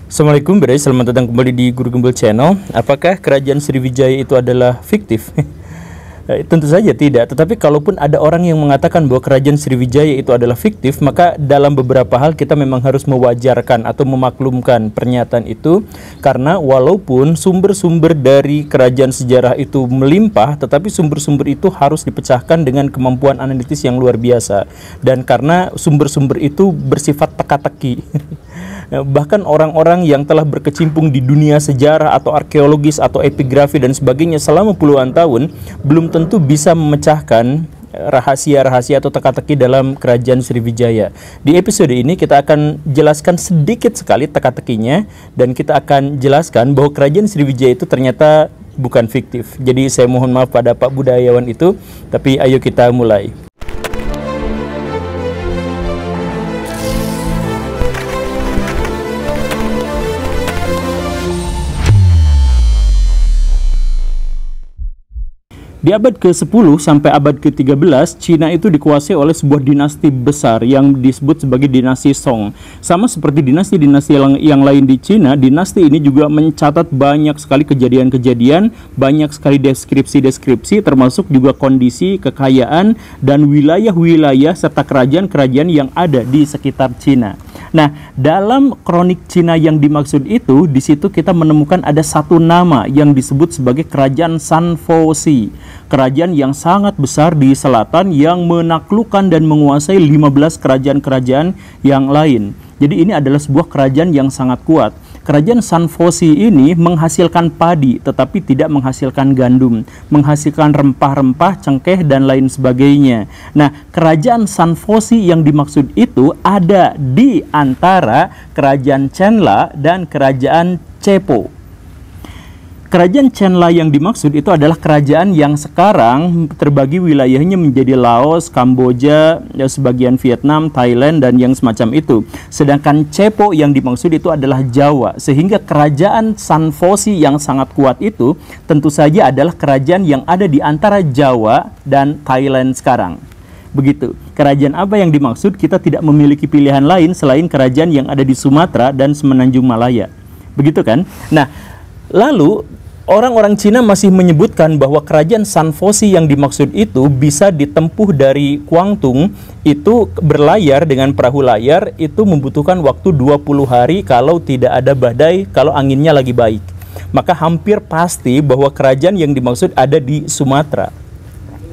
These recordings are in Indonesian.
Assalamualaikum, selamat datang kembali di Guru Gembel Channel. Apakah kerajaan Sriwijaya itu adalah fiktif? Tentu saja tidak, tetapi kalaupun ada orang yang mengatakan bahwa kerajaan Sriwijaya itu adalah fiktif, maka dalam beberapa hal kita memang harus mewajarkan atau memaklumkan pernyataan itu. Karena walaupun sumber-sumber dari kerajaan sejarah itu melimpah, tetapi sumber-sumber itu harus dipecahkan dengan kemampuan analitis yang luar biasa. Dan karena sumber-sumber itu bersifat teka-teki. Bahkan orang-orang yang telah berkecimpung di dunia sejarah atau arkeologis atau epigrafi dan sebagainya selama puluhan tahun belum tentu bisa memecahkan rahasia-rahasia atau teka-teki dalam kerajaan Sriwijaya. Di episode ini kita akan jelaskan sedikit sekali teka-tekinya, dan kita akan jelaskan bahwa kerajaan Sriwijaya itu ternyata bukan fiktif. Jadi saya mohon maaf pada Pak budayawan itu, tapi ayo kita mulai. Di abad ke-10 sampai abad ke-13, Cina itu dikuasai oleh sebuah dinasti besar yang disebut sebagai dinasti Song. Sama seperti dinasti-dinasti yang lain di Cina, dinasti ini juga mencatat banyak sekali kejadian-kejadian, banyak sekali deskripsi-deskripsi, termasuk juga kondisi, kekayaan, dan wilayah-wilayah serta kerajaan-kerajaan yang ada di sekitar Cina. Nah, dalam kronik Cina yang dimaksud itu, di situ kita menemukan ada satu nama yang disebut sebagai Kerajaan Sanfosi. Kerajaan yang sangat besar di selatan yang menaklukkan dan menguasai 15 kerajaan-kerajaan yang lain. Jadi ini adalah sebuah kerajaan yang sangat kuat. Kerajaan Sanfosi ini menghasilkan padi tetapi tidak menghasilkan gandum, menghasilkan rempah-rempah, cengkeh dan lain sebagainya. Nah, kerajaan Sanfosi yang dimaksud itu ada di antara kerajaan Chenla dan kerajaan Cepo. Kerajaan Chenla yang dimaksud itu adalah kerajaan yang sekarang terbagi wilayahnya menjadi Laos, Kamboja, sebagian Vietnam, Thailand, dan yang semacam itu. Sedangkan Cepo yang dimaksud itu adalah Jawa. Sehingga kerajaan Sanfosi yang sangat kuat itu tentu saja adalah kerajaan yang ada di antara Jawa dan Thailand sekarang. Begitu. Kerajaan apa yang dimaksud? Kita tidak memiliki pilihan lain selain kerajaan yang ada di Sumatera dan Semenanjung Malaya. Begitu kan? Nah, lalu orang-orang Cina masih menyebutkan bahwa kerajaan Sanfosi yang dimaksud itu bisa ditempuh dari Guangdong, itu berlayar dengan perahu layar, itu membutuhkan waktu 20 hari kalau tidak ada badai, kalau anginnya lagi baik. Maka hampir pasti bahwa kerajaan yang dimaksud ada di Sumatera.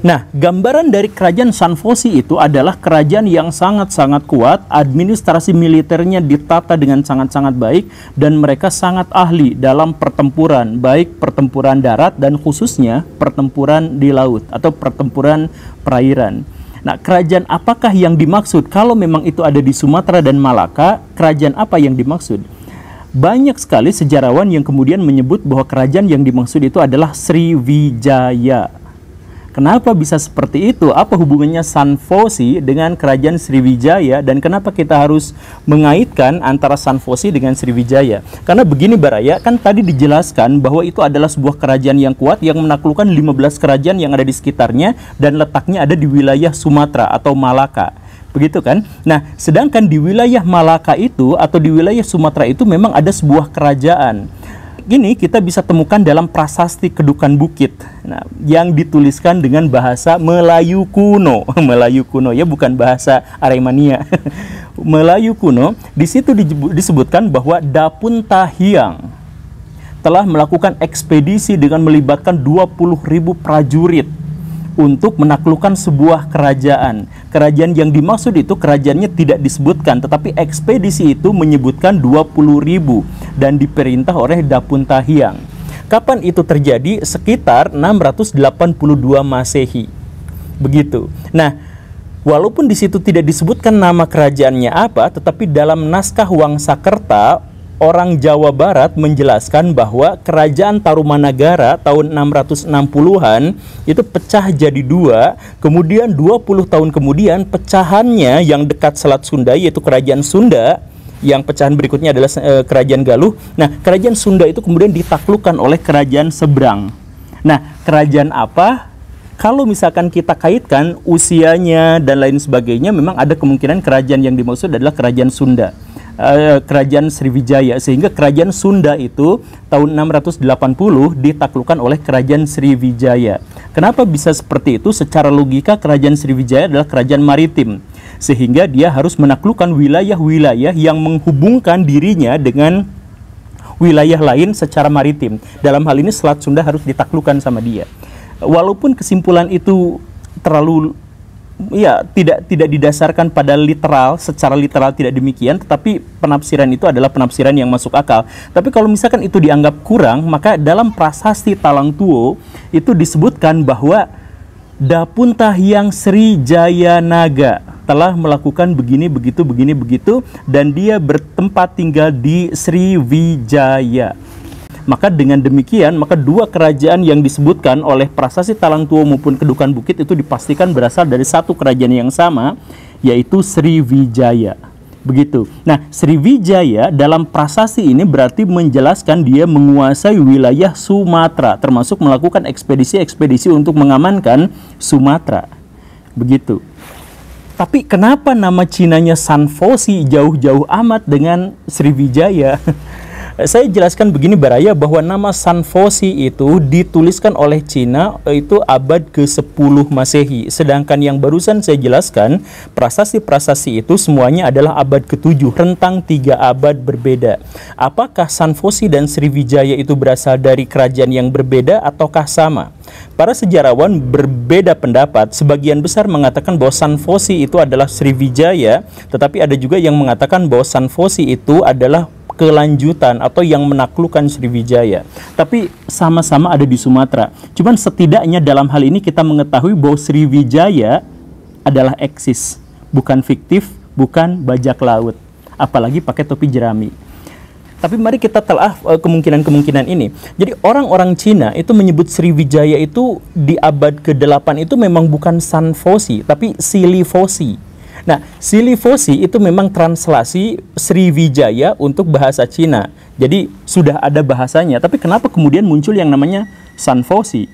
Nah, gambaran dari kerajaan Sanfosi itu adalah kerajaan yang sangat-sangat kuat, administrasi militernya ditata dengan sangat-sangat baik, dan mereka sangat ahli dalam pertempuran, baik pertempuran darat dan khususnya pertempuran di laut atau pertempuran perairan. Nah, kerajaan apakah yang dimaksud? Kalau memang itu ada di Sumatera dan Malaka, kerajaan apa yang dimaksud? Banyak sekali sejarawan yang kemudian menyebut bahwa kerajaan yang dimaksud itu adalah Sriwijaya. Kenapa bisa seperti itu? Apa hubungannya Sanfosi dengan kerajaan Sriwijaya, dan kenapa kita harus mengaitkan antara Sanfosi dengan Sriwijaya? Karena begini Baraya, kan tadi dijelaskan bahwa itu adalah sebuah kerajaan yang kuat yang menaklukkan 15 kerajaan yang ada di sekitarnya dan letaknya ada di wilayah Sumatera atau Malaka. Begitu kan? Nah, sedangkan di wilayah Malaka itu atau di wilayah Sumatera itu memang ada sebuah kerajaan. Gini kita bisa temukan dalam prasasti Kedukan Bukit, nah, yang dituliskan dengan bahasa Melayu kuno. Melayu kuno ya, bukan bahasa Aremania. Melayu kuno. Di situ disebutkan bahwa Dapun Tahiang telah melakukan ekspedisi dengan melibatkan 20.000 prajurit untuk menaklukkan sebuah kerajaan. Kerajaan yang dimaksud itu kerajaannya tidak disebutkan, tetapi ekspedisi itu menyebutkan 20.000 dan diperintah oleh Dapun Tahiang. Kapan itu terjadi? Sekitar 682 Masehi. Begitu. Nah, walaupun di situ tidak disebutkan nama kerajaannya apa, tetapi dalam naskah Wangsakerta orang Jawa Barat menjelaskan bahwa kerajaan Tarumanagara tahun 660-an itu pecah jadi dua, kemudian 20 tahun kemudian pecahannya yang dekat Selat Sunda yaitu kerajaan Sunda, yang pecahan berikutnya adalah kerajaan Galuh. Nah, kerajaan Sunda itu kemudian ditaklukkan oleh kerajaan seberang. Nah, kerajaan apa? Kalau misalkan kita kaitkan usianya dan lain sebagainya, memang ada kemungkinan kerajaan yang dimaksud adalah kerajaan Sunda. kerajaan Sriwijaya, sehingga kerajaan Sunda itu tahun 680 ditaklukkan oleh kerajaan Sriwijaya. Kenapa bisa seperti itu? Secara logika kerajaan Sriwijaya adalah kerajaan maritim, sehingga dia harus menaklukkan wilayah-wilayah yang menghubungkan dirinya dengan wilayah lain secara maritim. Dalam hal ini Selat Sunda harus ditaklukkan sama dia. Walaupun kesimpulan itu terlalu tidak didasarkan pada literal, secara literal tidak demikian, tetapi penafsiran itu adalah penafsiran yang masuk akal. Tapi kalau misalkan itu dianggap kurang, maka dalam prasasti Talang Tuo itu disebutkan bahwa Dapunta Hyang Sri Jayanaga telah melakukan begini begitu dan dia bertempat tinggal di Sriwijaya. Maka dengan demikian, maka dua kerajaan yang disebutkan oleh prasasti Talang Tuo maupun Kedukan Bukit itu dipastikan berasal dari satu kerajaan yang sama, yaitu Sriwijaya. Begitu. Nah, Sriwijaya dalam prasasti ini berarti menjelaskan dia menguasai wilayah Sumatera, termasuk melakukan ekspedisi-ekspedisi untuk mengamankan Sumatera. Begitu. Tapi kenapa nama Cinanya Sanfosi jauh-jauh amat dengan Sriwijaya? Saya jelaskan begini Baraya, bahwa nama Sanfosi itu dituliskan oleh Cina itu abad ke-10 Masehi. Sedangkan yang barusan saya jelaskan, prasasti-prasasti itu semuanya adalah abad ke-7, rentang 3 abad berbeda. Apakah Sanfosi dan Sriwijaya itu berasal dari kerajaan yang berbeda ataukah sama? Para sejarawan berbeda pendapat. Sebagian besar mengatakan bahwa Sanfosi itu adalah Sriwijaya, tetapi ada juga yang mengatakan bahwa Sanfosi itu adalah kelanjutan atau yang menaklukkan Sriwijaya, tapi sama-sama ada di Sumatera. Cuman setidaknya dalam hal ini kita mengetahui bahwa Sriwijaya adalah eksis, bukan fiktif, bukan bajak laut, apalagi pakai topi jerami. Tapi mari kita telah kemungkinan-kemungkinan ini. Jadi orang-orang Cina itu menyebut Sriwijaya itu di abad ke-8 itu memang bukan Sanfosi, tapi Silifosi. Nah, Silifosi itu memang translasi Sriwijaya untuk bahasa Cina. Jadi sudah ada bahasanya, tapi kenapa kemudian muncul yang namanya Sanfosi?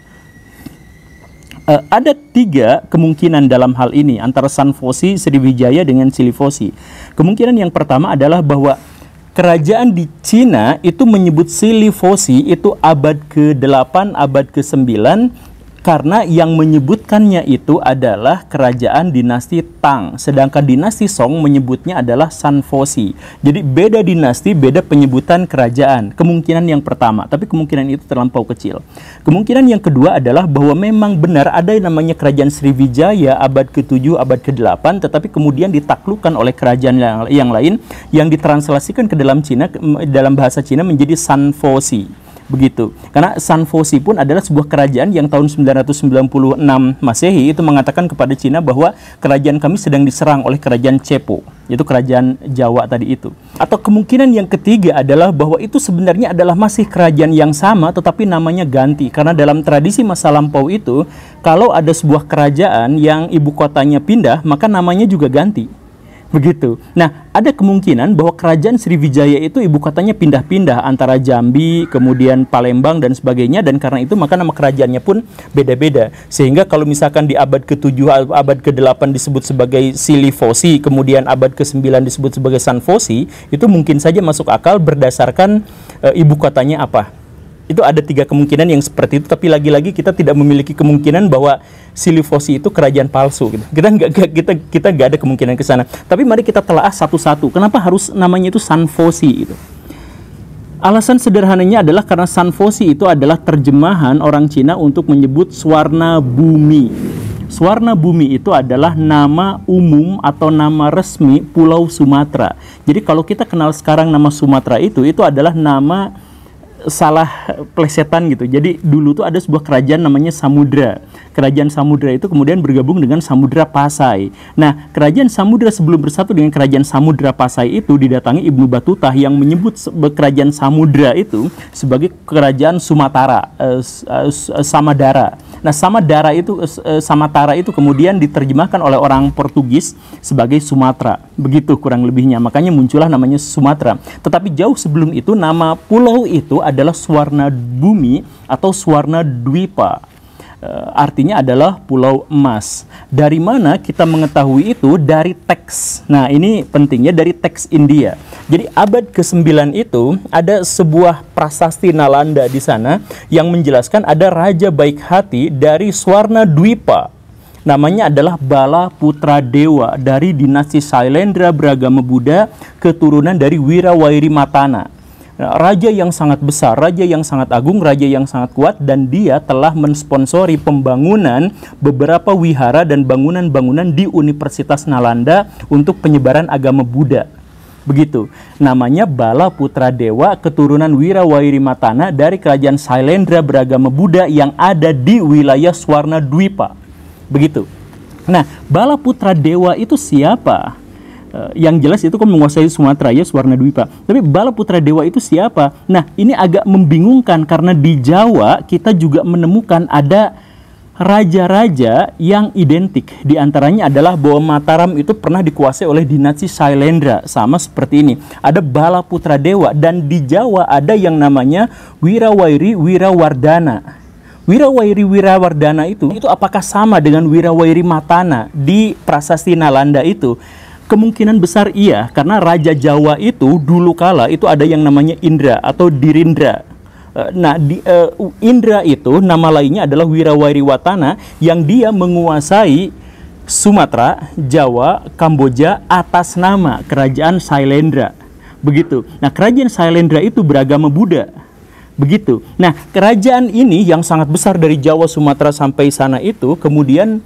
Ada 3 kemungkinan dalam hal ini antara Sanfosi, Sriwijaya dengan Silifosi. Kemungkinan yang pertama adalah bahwa kerajaan di Cina itu menyebut Silifosi itu abad ke-8, abad ke-9, karena yang menyebutkannya itu adalah kerajaan dinasti Tang, sedangkan dinasti Song menyebutnya adalah Sanfosi. Jadi beda dinasti, beda penyebutan kerajaan. Kemungkinan yang pertama, tapi kemungkinan itu terlampau kecil. Kemungkinan yang kedua adalah bahwa memang benar ada yang namanya kerajaan Sriwijaya abad ke-7, abad ke-8, tetapi kemudian ditaklukkan oleh kerajaan yang lain yang ditranslasikan ke dalam Cina, dalam bahasa Cina menjadi Sanfosi. Begitu. Karena Sanfosi pun adalah sebuah kerajaan yang tahun 996 Masehi itu mengatakan kepada Cina bahwa kerajaan kami sedang diserang oleh kerajaan Cepo, yaitu kerajaan Jawa tadi itu. Atau kemungkinan yang ketiga adalah bahwa itu sebenarnya adalah masih kerajaan yang sama tetapi namanya ganti. Karena dalam tradisi masa lampau itu, kalau ada sebuah kerajaan yang ibu kotanya pindah, maka namanya juga ganti. Begitu. Nah, ada kemungkinan bahwa kerajaan Sriwijaya itu ibu kotanya pindah-pindah antara Jambi, kemudian Palembang dan sebagainya, dan karena itu maka nama kerajaannya pun beda-beda. Sehingga kalau misalkan di abad ke-7, abad ke-8 disebut sebagai Silifosi, kemudian abad ke-9 disebut sebagai Sanfosi, itu mungkin saja masuk akal berdasarkan ibu kotanya apa. Itu ada 3 kemungkinan yang seperti itu, tapi lagi-lagi kita tidak memiliki kemungkinan bahwa Silifosi itu kerajaan palsu. Gitu. Kita nggak ada kemungkinan ke sana. Tapi mari kita telaah satu-satu. Kenapa harus namanya itu Sanfosi? Gitu. Alasan sederhananya adalah karena Sanfosi itu adalah terjemahan orang Cina untuk menyebut Swarna Bumi. Swarna Bumi itu adalah nama umum atau nama resmi Pulau Sumatera. Jadi kalau kita kenal sekarang nama Sumatera itu adalah nama salah plesetan gitu. Jadi dulu tuh ada sebuah kerajaan namanya Samudra. Kerajaan Samudra itu kemudian bergabung dengan Samudra Pasai. Nah, kerajaan Samudra sebelum bersatu dengan kerajaan Samudra Pasai itu didatangi Ibnu Battuta yang menyebut kerajaan Samudra itu sebagai kerajaan Sumatera, Samadara. Nah, Samatara itu kemudian diterjemahkan oleh orang Portugis sebagai Sumatera. Begitu kurang lebihnya. Makanya muncullah namanya Sumatera. Tetapi jauh sebelum itu nama pulau itu adalah Swarna Bumi atau Swarna Dwipa. artinya adalah pulau emas. Dari mana kita mengetahui itu? Dari teks. Nah, ini pentingnya dari teks India. Jadi abad ke-9 itu ada sebuah prasasti Nalanda di sana yang menjelaskan ada raja baik hati dari Swarna Dwipa. Namanya adalah Bala Putra Dewa dari dinasti Sailendra beragama Buddha, keturunan dari Wirawairi Matana. Raja yang sangat besar, raja yang sangat agung, raja yang sangat kuat, dan dia telah mensponsori pembangunan beberapa wihara dan bangunan-bangunan di Universitas Nalanda untuk penyebaran agama Buddha. Begitu. Namanya Bala Putra Dewa, keturunan Wirawairi Matana dari kerajaan Sailendra beragama Buddha yang ada di wilayah Swarna Dwipa. Begitu. Nah, Bala Putra Dewa itu siapa? Yang jelas itu kan menguasai Sumatera ya, Swarna Dwipa. Tapi Bala Putra Dewa itu siapa? Nah, ini agak membingungkan karena di Jawa kita juga menemukan ada raja-raja yang identik. Di antaranya adalah bahwa Mataram itu pernah dikuasai oleh dinasti Sailendra, sama seperti ini. Ada Bala Putra Dewa, dan di Jawa ada yang namanya Wirawairi Wirawardana. Wirawairi Wirawardana itu apakah sama dengan Wirawairi Matana di prasasti Nalanda itu? Kemungkinan besar iya, karena Raja Jawa itu dulu kala itu ada yang namanya Indra atau Dirindra. Indra itu nama lainnya adalah Wirawairi Watana yang dia menguasai Sumatera, Jawa, Kamboja atas nama Kerajaan Sailendra. Begitu. Nah, Kerajaan Sailendra itu beragama Buddha. Begitu. Nah, kerajaan ini yang sangat besar dari Jawa, Sumatera sampai sana itu kemudian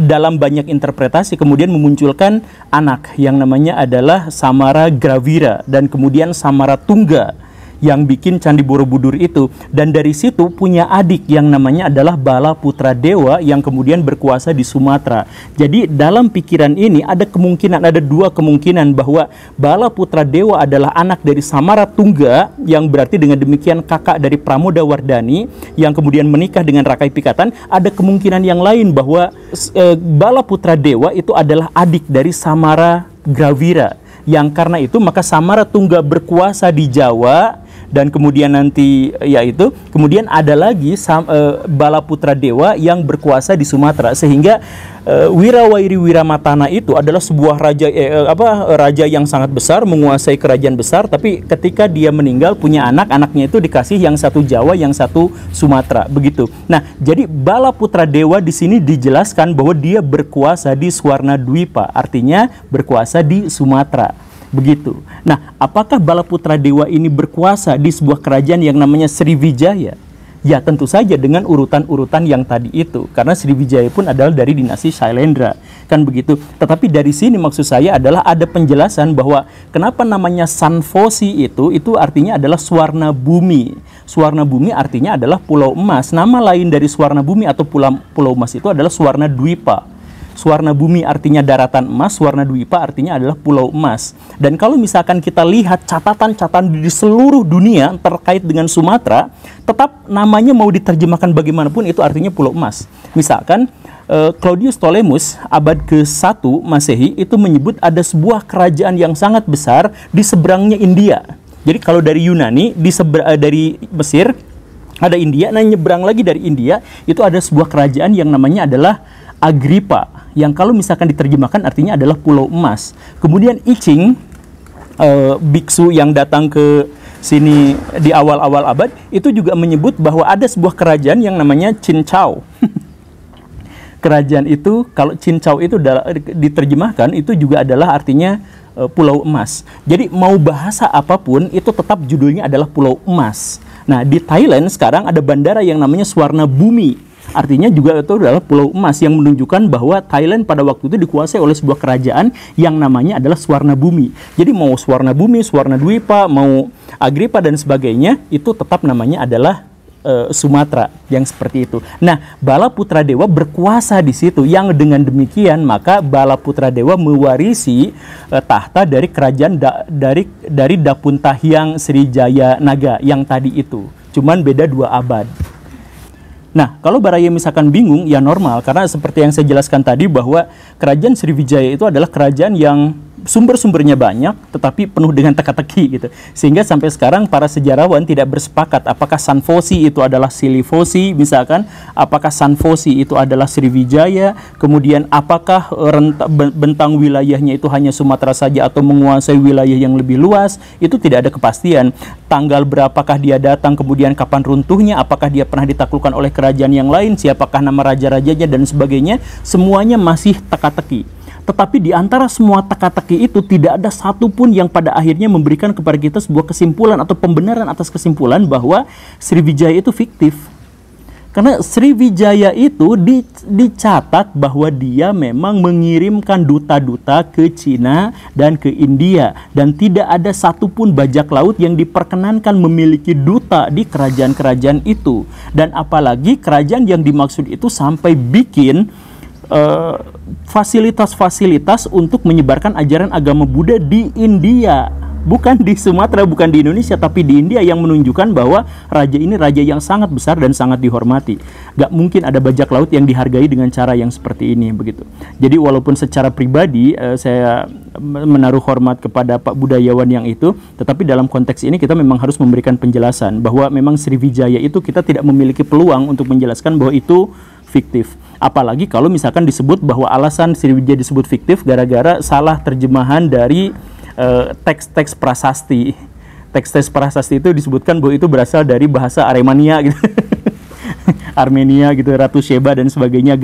dalam banyak interpretasi kemudian memunculkan anak yang namanya adalah Samara Gravira dan kemudian Samara Tungga yang bikin Candi Borobudur itu, dan dari situ punya adik yang namanya adalah Bala Putra Dewa yang kemudian berkuasa di Sumatera. Jadi dalam pikiran ini ada dua kemungkinan bahwa Bala Putra Dewa adalah anak dari Samara Tungga yang berarti dengan demikian kakak dari Pramodawardhani yang kemudian menikah dengan Rakai Pikatan. Ada kemungkinan yang lain bahwa Bala Putra Dewa itu adalah adik dari Samara Gravira, yang karena itu maka Samara Tungga berkuasa di Jawa, dan kemudian nanti yaitu kemudian ada lagi Bala Putra Dewa yang berkuasa di Sumatera, sehingga Wirawairi Wiramatana itu adalah sebuah raja yang sangat besar, menguasai kerajaan besar, tapi ketika dia meninggal punya anaknya itu dikasih yang satu Jawa, yang satu Sumatera, begitu. Nah, jadi Bala Putra Dewa di sini dijelaskan bahwa dia berkuasa di Swarna Dwipa, artinya berkuasa di Sumatera. Begitu. Nah, apakah Bala Putra Dewa ini berkuasa di sebuah kerajaan yang namanya Sriwijaya? Ya, tentu saja dengan urutan-urutan yang tadi itu, karena Sriwijaya pun adalah dari dinasti Sailendra, kan begitu. Tetapi dari sini maksud saya adalah ada penjelasan bahwa kenapa namanya Sanvosi itu artinya adalah Swarna Bumi. Swarna Bumi artinya adalah pulau emas. Nama lain dari Swarna Bumi atau pulau emas itu adalah Swarna Dwipa. Swarna Bumi artinya daratan emas, Swarna Dwipa artinya adalah pulau emas. Dan kalau misalkan kita lihat catatan-catatan di seluruh dunia terkait dengan Sumatera, tetap namanya mau diterjemahkan bagaimanapun itu artinya pulau emas. Misalkan Claudius Ptolemus abad ke-1 Masehi itu menyebut ada sebuah kerajaan yang sangat besar di seberangnya India. Jadi kalau dari Yunani, dari Mesir ada India, nah nyebrang lagi dari India itu ada sebuah kerajaan yang namanya adalah Agrippa, yang kalau misalkan diterjemahkan artinya adalah pulau emas. Kemudian I Ching, biksu yang datang ke sini di awal-awal abad, itu juga menyebut bahwa ada sebuah kerajaan yang namanya Cincau. Kerajaan itu, kalau Cincau itu diterjemahkan, itu juga adalah artinya pulau emas. Jadi mau bahasa apapun, itu tetap judulnya adalah pulau emas. Nah, di Thailand sekarang ada bandara yang namanya Swarna Bumi. Artinya juga itu adalah pulau emas yang menunjukkan bahwa Thailand pada waktu itu dikuasai oleh sebuah kerajaan yang namanya adalah Swarna Bumi. Jadi mau Swarna Bumi, Swarna Dwipa, mau Agrippa dan sebagainya, itu tetap namanya adalah Sumatera, yang seperti itu. Nah, Bala Putra Dewa berkuasa di situ, yang dengan demikian maka Bala Putra Dewa mewarisi tahta dari kerajaan dari Dapuntahyang Srijaya Naga yang tadi itu. Cuman beda 2 abad. Nah, kalau Baraya misalkan bingung, ya normal, karena seperti yang saya jelaskan tadi bahwa kerajaan Sriwijaya itu adalah kerajaan yang sumber-sumbernya banyak, tetapi penuh dengan teka-teki gitu. Sehingga sampai sekarang para sejarawan tidak bersepakat apakah Sanfosi itu adalah Silifosi, misalkan, apakah Sanfosi itu adalah Sriwijaya, kemudian apakah bentang wilayahnya itu hanya Sumatera saja atau menguasai wilayah yang lebih luas, itu tidak ada kepastian. Tanggal berapakah dia datang, kemudian kapan runtuhnya, apakah dia pernah ditaklukkan oleh kerajaan yang lain, siapakah nama raja-rajanya, dan sebagainya, semuanya masih teka-teki. Tetapi di antara semua teka-teki itu tidak ada satupun yang pada akhirnya memberikan kepada kita sebuah kesimpulan atau pembenaran atas kesimpulan bahwa Sriwijaya itu fiktif. Karena Sriwijaya itu dicatat bahwa dia memang mengirimkan duta-duta ke Cina dan ke India. Dan tidak ada satupun bajak laut yang diperkenankan memiliki duta di kerajaan-kerajaan itu. Dan apalagi kerajaan yang dimaksud itu sampai bikin fasilitas-fasilitas untuk menyebarkan ajaran agama Buddha di India, bukan di Sumatera, bukan di Indonesia, tapi di India, yang menunjukkan bahwa raja ini raja yang sangat besar dan sangat dihormati. Gak mungkin ada bajak laut yang dihargai dengan cara yang seperti ini, begitu. Jadi walaupun secara pribadi saya menaruh hormat kepada Pak budayawan yang itu, tetapi dalam konteks ini kita memang harus memberikan penjelasan bahwa memang Sriwijaya itu kita tidak memiliki peluang untuk menjelaskan bahwa itu fiktif. Apalagi kalau misalkan disebut bahwa alasan Sriwijaya disebut fiktif gara-gara salah terjemahan dari teks-teks prasasti. Teks-teks prasasti itu disebutkan bahwa itu berasal dari bahasa Aremania gitu. Armenia gitu, Ratu Sheba dan sebagainya.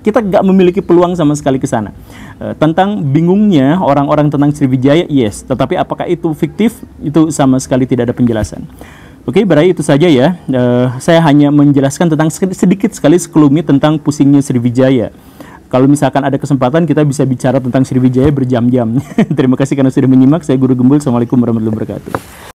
Kita gak memiliki peluang sama sekali ke sana. Tentang bingungnya orang-orang tentang Sriwijaya, yes, tetapi apakah itu fiktif, itu sama sekali tidak ada penjelasan. Oke, berarti itu saja ya. Saya hanya menjelaskan tentang sedikit sekali sekelumit tentang pusingnya Sriwijaya. Kalau misalkan ada kesempatan kita bisa bicara tentang Sriwijaya berjam-jam. Terima kasih karena sudah menyimak. Saya Guru Gembul. Assalamualaikum warahmatullahi wabarakatuh.